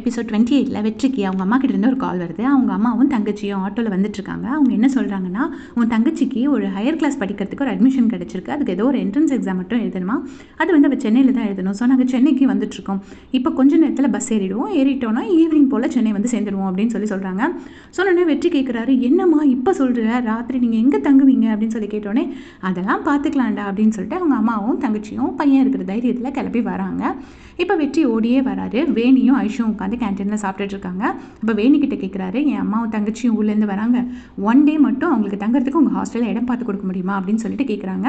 Episode 28ல் வெற்றிக்கு அவங்க அம்மா கிட்ட இருந்து ஒரு கால் வருது. அவங்க அம்மாவும் தங்கச்சியும் ஆட்டோவில் வந்துட்டுருக்காங்க. அவங்க என்ன சொல்கிறாங்கன்னா, உன் தங்கச்சிக்கு ஒரு ஹையர் கிளாஸ் படிக்கிறதுக்கு ஒரு அட்மிஷன் கிடச்சிருக்கு. அதுக்கு ஏதோ ஒரு என்ட்ரன்ஸ் எக்ஸாம் மட்டும் எழுதணுமா. அது வந்து அவள் சென்னையில் தான் எழுதணும். ஸோ நாங்கள் சென்னைக்கு வந்துட்டுருக்கோம். இப்போ கொஞ்சம் நேரத்தில் பஸ் ஏறிட்டோன்னா ஈவினிங் போல் சென்னை வந்து சேர்ந்துருவோம் அப்படின்னு சொல்கிறாங்க. சொன்னோடனே வெற்றி கேட்குறாரு, என்னம்மா இப்போ சொல்கிற, ராத்திரி நீங்கள் எங்கே தங்குவீங்க அப்படின்னு சொல்லி கேட்டோடனே, அதெல்லாம் பார்த்துக்கலாம்டா அப்படின்னு சொல்லிட்டு அவங்க அம்மாவும் தங்கச்சியும் பையன் இருக்கிற தைரியத்தில் கிளம்பி வராங்க. இப்போ வெற்றி ஓடியே வராரு. வேணியும் ஐஷும் உட்காந்து கேன்டீனில் சாப்பிட்டுட்டு இருக்காங்க. இப்போ வேணிக்கிட்ட கேட்குறாரு, என் அம்மாவும் தங்கச்சியும் ஊர்லேருந்து வராங்க, ஒன் டே மட்டும் அவங்களுக்கு தங்குறதுக்கு உங்கள் ஹாஸ்டலில் இடம் பார்த்து கொடுக்க முடியுமா அப்படின்னு சொல்லிட்டு கேட்குறாங்க.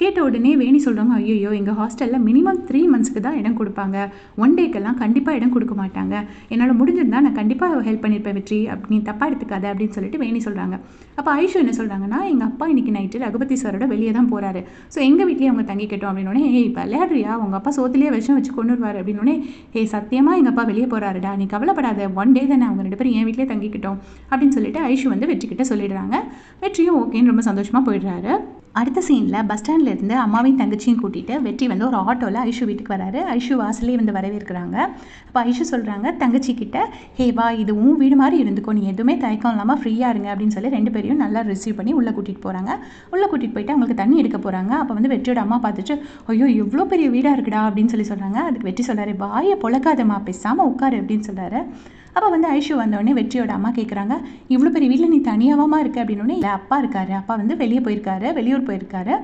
கேட்ட உடனே வேணி சொல்கிறாங்க, ஐயோ எங்கள் ஹாஸ்டலில் மினிமம் 3 monthsக்கு தான் இடம் கொடுப்பாங்க, ஒன் டேக்கெல்லாம் கண்டிப்பாக இடம் கொடுக்க மாட்டாங்க, என்னால் முடிஞ்சிருந்தா நான் கண்டிப்பாக ஹெல்ப் பண்ணியிருப்பேன் வெற்றி, அப்படி நீ தப்பாக எடுத்துக்காத அப்படின்னு சொல்லிட்டு வேணி சொல்கிறாங்க. அப்போ ஐஷு என்ன சொல்கிறாங்கன்னா, எங்கள் அப்பா இன்றைக்கி நைட்டு ரகுபதி சாரோட வெளியே தான் போகிறாரு, ஸோ எங்கள் வீட்லேயே அவங்க தங்கிக்கட்டும் அப்படின்னோடனே, விளையாடுறியா, உங்கள் அப்பா சோத்துலேயே விஷம் வச்சு கொண்டு வருவார் அப்படின்னோடனே, சத்தியமாக எங்கள் அப்பா வெளியே போகிறாருடா, நீ கவலைப்படாத, ஒன் டே தானே, அவங்க 2 பேரும் என் வீட்டிலே தங்கிக்கிட்டோம் அப்படின்னு சொல்லிட்டு ஐஷு வந்து வெற்றிக்கிட்ட சொல்லிடுறாங்க. வெற்றியும் ஓகேன்னு ரொம்ப சந்தோஷமாக போயிடுறாரு. அடுத்த சீனில் பஸ் ஸ்டாண்ட்லேருந்து அம்மாவையும் தங்கச்சியும் கூட்டிகிட்டு வெற்றி வந்து ஒரு ஆட்டோவில் ஐஷு வீட்டுக்கு வராரு. ஐஷு வாசலே வந்து வரவேற்கிறாங்க. அப்போ ஐஷு சொல்கிறாங்க தங்கச்சிக்கிட்ட, வா இது உன் வீடு மாதிரி இருந்துக்கோ, நீ எதுவுமே தயக்கம் இல்லாமல் ஃப்ரீயாக இருங்க அப்படின்னு சொல்லி 2 பேரையும் நல்லா ரிசீவ் பண்ணி உள்ளே கூட்டிகிட்டு போகிறாங்க. உள்ளே கூட்டிகிட்டு போயிட்டு அவங்களுக்கு தண்ணி எடுக்க போகிறாங்க. அப்போ வந்து வெற்றியோட அம்மா பார்த்துட்டு, ஐயோ எவ்வளோ பெரிய வீடாக இருக்குடா அப்படின்னு சொல்கிறாங்க. அதுக்கு வெற்றி சொல்கிறாரு, வாயை பொழக்காதம்மா, பேசாமல் உட்காரு அப்படின்னு சொல்கிறாரு. அப்போ வந்து ஐஷு வந்தோடனே வெற்றியோட அம்மா கேட்குறாங்க, இவ்வளோ பெரிய வீட்டில் நீ தனியாகமா இருக்க அப்படின்னோடனே, இல்லை அப்பா இருக்காரு, அப்பா வந்து வெளியே போயிருக்காரு, வெளியூர் போயிருக்காரு,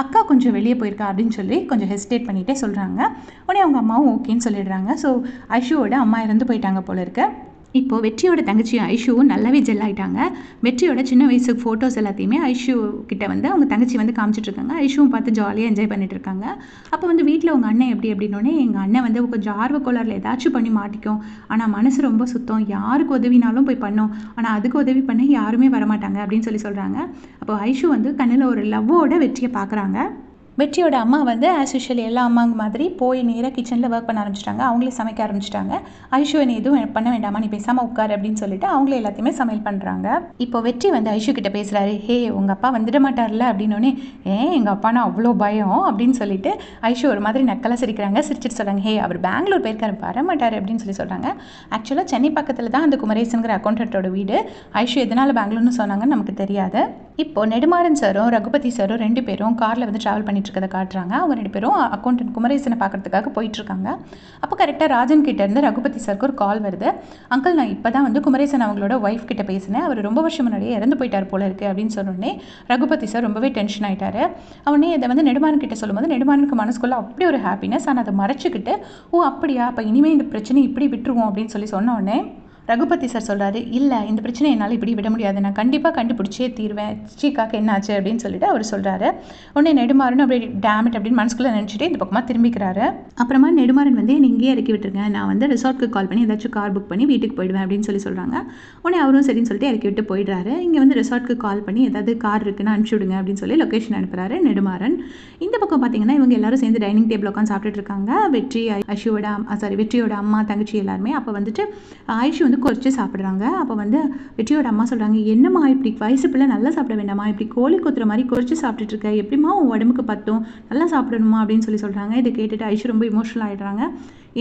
அக்கா கொஞ்சம் வெளியே போயிருக்கா அப்படின்னு சொல்லி கொஞ்சம் ஹெசிடேட் பண்ணிகிட்டே சொல்கிறாங்க. உடனே அவங்க அம்மாவும் ஓகேன்னு சொல்லிடுறாங்க. ஸோ ஐஷுவோட அம்மா இறந்து போயிட்டாங்க போல இருக்கு. இப்போது வெற்றியோட தங்கச்சியும் ஐஷுவும் நல்லாவே ஜெல் ஆகிட்டாங்க. வெற்றியோட சின்ன வயசு ஃபோட்டோஸ் எல்லாத்தையுமே ஐஷு கிட்ட வந்து அவங்க தங்கச்சி வந்து காமிச்சிட்ருக்காங்க. ஐஷுவும் பார்த்து ஜாலியாக என்ஜாய் பண்ணிட்டு இருக்காங்க. அப்போ வந்து வீட்டில் உங்கள் அண்ணன் எப்படி அப்படின்னோடனே, எங்கள் அண்ணன் வந்து கொஞ்சம் ஆர்வக்கோளாறில் ஏதாச்சும் பண்ணி மாட்டிக்கும், ஆனால் மனசு ரொம்ப சுத்தம், யாருக்கு உதவினாலும் போய் பண்ணோம், ஆனால் அதுக்கு உதவி பண்ண யாருமே வரமாட்டாங்க அப்படின்னு சொல்கிறாங்க. அப்போ ஐஷு வந்து கண்ணில் ஒரு லவ்வோட வெற்றியை பார்க்குறாங்க. வெற்றியோட அம்மா வந்து ஆஸ் யூஷுவல் எல்லா அம்மாங்க மாதிரி போய் நேராக கிச்சனில் ஒர்க் பண்ண ஆரம்பிச்சிட்டாங்க. அவங்களே சமைக்க ஆரம்பிச்சிட்டாங்க. ஐஷு நீ எதுவும் பண்ண வேண்டாமா, நீ பேசாமல் உட்காரு அப்படின்னு சொல்லிட்டு அவங்களே எல்லாத்தையுமே சமையல் பண்ணுறாங்க. இப்போ வெற்றி வந்து ஐஷு கிட்ட பேசுகிறாரு, உங்கள் அப்பா வந்துட மாட்டார்ல அப்படின்னோடனே, எங்கள் அப்பானா அவ்வளோ பயம் அப்படின்னு சொல்லிட்டு ஐஷு ஒரு மாதிரி நக்கலாக சிரிக்கிறாங்க. சிரிச்சிட்டு சொல்கிறாங்க, அவர் பெங்களூர் போயிருக்காரு, வரமாட்டார் அப்படின்னு சொல்கிறாங்க. ஆக்சுவலாக சென்னை பக்கத்தில் தான் அந்த குமரேசனுங்கிற அக்கௌண்டன்ட்டோட வீடு. ஐஷு எதனால் பெங்களூர்னு சொன்னாங்கன்னு நமக்கு தெரியாது. இப்போது நெடுமாறன் சாரும் ரகுபதி சாரும் 2 பேரும் காரில் வந்து ட்ராவல் பண்ணிட்டு இருக்கதை காட்டுறாங்க. அவங்க 2 பேரும் அக்கௌண்டன்ட் குமரேசனை பார்க்கறதுக்காக போயிட்டுருக்காங்க. அப்போ கரெக்டாக ராஜன் கிட்டேருந்து ரகுபதி சாருக்கு ஒரு கால் வருது. அங்கிள், நான் இப்போ தான் வந்து குமரேசன் அவங்களோட ஒய்ஃப் கிட்ட பேசினேன், அவர் ரொம்ப வருஷம் முன்னாடியே இறந்து போயிட்டார் போல இருக்குது அப்படின்னு சொன்னோடனே ரகுபதி சார் ரொம்பவே டென்ஷன் ஆகிட்டாரு. அவனே இதை வந்து நெடுமாறன் கிட்ட சொல்லும்போது நெடுமாறனுக்கு மனசுக்குள்ளே அப்படி ஒரு ஹாப்பினஸ், ஆனால் அதை மறைச்சிக்கிட்டு, அப்படியா, அப்போ இனிமேல் இந்த பிரச்சனை இப்படி விட்டுருவோம் அப்படின்னு சொன்னோடனே ரகுபதி சார் சொல்கிறாரு, இல்லை இந்த பிரச்சனை என்னால் இப்படி விட முடியாது, நான் கண்டிப்பாக கண்டுபிடிச்சே தீர்வேன், சீக்காக்கு என்னாச்சு அப்படின்னு சொல்லிட்டு அவர் சொல்கிறாரு. உடனே நெடுமாறன் அப்படி டேமிட் அப்படின்னு மனசுக்குள்ளே நினச்சிட்டு இந்த பக்கமாக திரும்பிக்கிறாரு. அப்புறமா நெடுமாறன் வந்து என்னை இங்கேயே இறக்கி விட்டுருங்க, நான் வந்து ரிசார்ட்க்கு கால் பண்ணி ஏதாச்சும் கார் புக் பண்ணி வீட்டுக்கு போயிடுவேன் அப்படின்னு சொல்கிறாங்க. உடனே அவரும் சரின்னு சொல்லிட்டு இறக்கி விட்டு போயிடுறாரு. இங்கே வந்து ரிசார்ட்க்கு கால் பண்ணி ஏதாவது கார் இருக்குன்னு அனுப்பிச்சி விடுங்க அப்படின்னு சொல்லி லொக்கேஷன் அனுப்புகிறாரு நெடுமாறன். இந்த பக்கம் பார்த்தீங்கன்னா இவங்க எல்லாரும் சேர்ந்து டைனிங் டேபிள் உட்காந்து சாப்பிட்டுட்டு இருக்காங்க. வெற்றியோட அம்மா தங்கச்சி எல்லாருமே. அப்போ வந்துட்டு ஐஷு வந்து குறைச்சி சாப்பிட்றாங்க. அப்போ வந்து வெற்றியோட அம்மா சொல்கிறாங்க, என்னம்மா இப்படி வயசு பிள்ளை நல்லா சாப்பிட வேண்டாமா, இப்படி கோழி கொத்துற மாதிரி குறைச்சி சாப்பிட்டுட்டு இருக்க, எப்படிமா உன் உடம்புக்கு பத்தும், நல்லா சாப்பிடணுமா அப்படின்னு சொல்கிறாங்க. இதை கேட்டுட்டு ஐஷு ரொம்ப இமோஷனல் ஆகிடுறாங்க.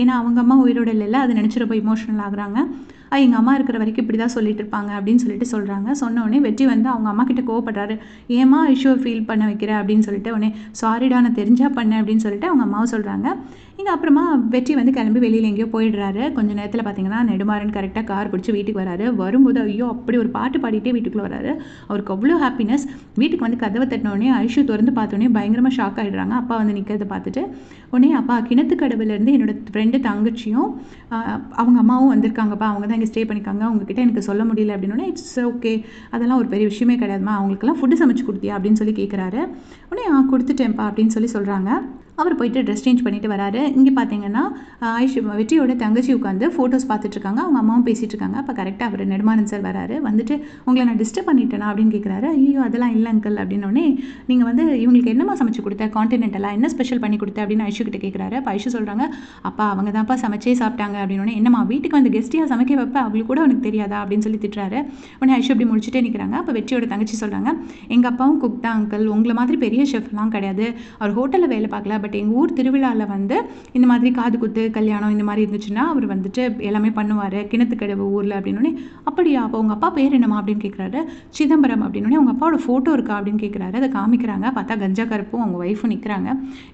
ஏன்னா அவங்க அம்மா உயிரோட இல்லைல்ல, அதை நினச்சி ரொம்ப இமோஷனல் ஆகுறாங்க. எங்கள் அம்மா இருக்கிற வரைக்கும் இப்படி தான் சொல்லிட்டு இருப்பாங்க அப்படின்னு சொல்கிறாங்க. சொன்னோடனே வெற்றி வந்து அவங்க அம்மா கிட்ட கோவப்படுறாரு, ஏமா ஐஷுவை ஃபீல் பண்ண வைக்கிற அப்படின்னு சொல்லிட்டு. உடனே சாரிடா, நான் தெரிஞ்சா பண்ணேன் அப்படின்னு சொல்லிட்டு அவங்க அம்மாவும் சொல்கிறாங்க. இங்கே அப்புறமா வெற்றி வந்து கிளம்பி வெளியில் எங்கேயோ போயிடுறாரு. கொஞ்சம் நேரத்தில் பார்த்தீங்கன்னா நெடுமாறன் கரெக்டாக கார் பிடிச்சி வீட்டுக்கு வராரு. வரும்போது ஐயோ அப்படி ஒரு பாட்டு பாடிட்டே வீட்டுக்குள்ளே வராரு. அவருக்கு அவ்வளோ ஹாப்பினஸ். வீட்டுக்கு வந்து கதவை தட்டினோடனே ஐஷு திறந்து பார்த்தோன்னே பயங்கரமாக ஷாக் ஆகிடுறாங்க. அப்பா வந்து நிற்கிறத பார்த்துட்டு. உடனே அப்பா, கிணத்துக்கடவுலேருந்து என்னோட ஃப்ரெண்டு தங்கச்சியும் அவங்க அம்மாவும் வந்திருக்காங்கப்பா, அவங்க தான் இங்கே ஸ்டே பண்ணிக்காங்க, அவங்ககிட்ட எனக்கு சொல்ல முடியல அப்படின்னோடனே, இட்ஸ் ஓகே, அதெல்லாம் ஒரு பெரிய விஷயமே கிடையாதுமா, அவங்களுக்கெல்லாம் ஃபுட்டு சமைச்சு கொடுத்தியா அப்படின்னு சொல்லி கேட்குறாரு. உடனே கொடுத்துட்டேன்ப்பா அப்படின்னு சொல்கிறாங்க. அவர் போயிட்டு ட்ரெஸ் சேஞ்ச் பண்ணிட்டு வராரு. இங்கே பார்த்தீங்கன்னா ஐஷு வெற்றியோட தங்கச்சி உட்காந்து ஃபோட்டோஸ் பார்த்துட்டு இருக்காங்க. அவங்க அம்மாவும் பேசிகிட்டு இருக்காங்க. அப்போ கரெக்டாக அவர் நெடுமாறன் சார் வராரு. வந்துட்டு, உங்களை நான் டிஸ்டர்ப் பண்ணிட்டேனா அப்படின்னு கேட்குறாரு. ஐயோ அதெல்லாம் இல்லை அங்கிள் அப்படின்னோடனே, நீங்கள் வந்து இவங்களுக்கு என்னம்மா சமைச்சு கொடுத்த, கான்டினென்டலாக என்ன ஸ்பெஷல் பண்ணி கொடுத்த அப்படின்னு ஐஷு கிட்ட கேட்குறாரு. அப்போ ஐஷு சொல்கிறாங்க, அப்பா அவங்க தான்ப்பா சமைச்சே சாப்பிட்டாங்க அப்படின்னோடனே, என்னம்மா வீட்டுக்கு வந்து கெஸ்ட்டியாக சமைக்க வைப்ப, அவங்களுக்கு கூட அவனுக்கு தெரியாதா அப்படின்னு சொல்லி திட்டுறாரு. உடனே ஐஷு அப்படி முடிச்சுட்டே நிற்கிறாங்க. அப்போ வெற்றியோட தங்கச்சி சொல்கிறாங்க, எங்கள் அப்பாவும் குக் தான் அங்கிள், உங்களை மாதிரி பெரிய ஷெஃப்லாம் கிடையாது, அவர் ஹோட்டலில் வேலை பார்க்கல, பட் எங்கள் ஊர் திருவிழாவில் வந்து இந்த மாதிரி காது குத்து கல்யாணம் இந்த மாதிரி இருந்துச்சுன்னா அவர் வந்துட்டு எல்லாமே பண்ணுவார், கிணத்துக்கடவு ஊரில் அப்படின்னோடனே. அப்படியா, அப்போ உங்கள் அப்பா பேர் என்னம்மா அப்படின்னு கேட்குறாரு. சிதம்பரம் அப்படின்னோடனே. உங்கள் அப்பாவோட ஃபோட்டோ இருக்கா அப்படின்னு கேட்குறாரு. அதை காமிக்கிறாங்க. பார்த்தா கஞ்சா கருப்பும் அவங்க ஒய்ஃபும் நிற்கிறாங்க.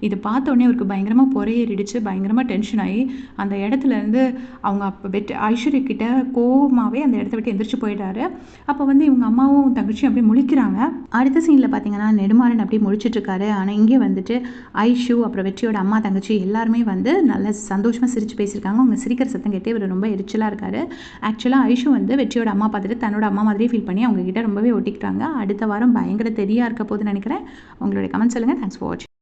இது பார்த்தோன்னே அவருக்கு பயங்கரமாக பொறையேறிடுச்சு, பயங்கரமாக டென்ஷன் ஆகி அந்த இடத்துலேருந்து அவங்க அப்போ ஐஸ்வர்யா கிட்ட கோவமாகவே அந்த இடத்த விட்டு எந்திரிச்சு போயிட்டாரு. அப்போ வந்து இவங்க அம்மாவும் தங்கச்சியும் அப்படியே முழிக்கிறாங்க. அடுத்த சீனில் பார்த்தீங்கன்னா நெடுமாறன் அப்படியே முழிச்சிட்ருக்காரு. ஆனால் இங்கே வந்துட்டு ஐஷு அப்புறம் வெற்றியோட அம்மா தங்கச்சி எல்லாருமே வந்து நல்ல சந்தோஷமாக சிரித்து பேசியிருக்காங்க. அவங்க சிரிக்கிற சத்தம் கேட்டே இவர் ரொம்ப எரிச்சலாக இருக்கார். ஆக்சுவலாக ஐஷு வந்து வெற்றியோட அம்மா பார்த்துட்டு தன்னோட அம்மா மாதிரியே ஃபீல் பண்ணி அவங்க கிட்ட ரொம்பவே ஒட்டிக்கிட்டாங்க. அடுத்த வாரம் பயங்கர தெரியாக இருக்க போதுன்னு நினைக்கிறேன். உங்களுடைய கமெண்ட் சொல்லுங்கள். தேங்க்ஸ் ஃபார் வாட்சிங்.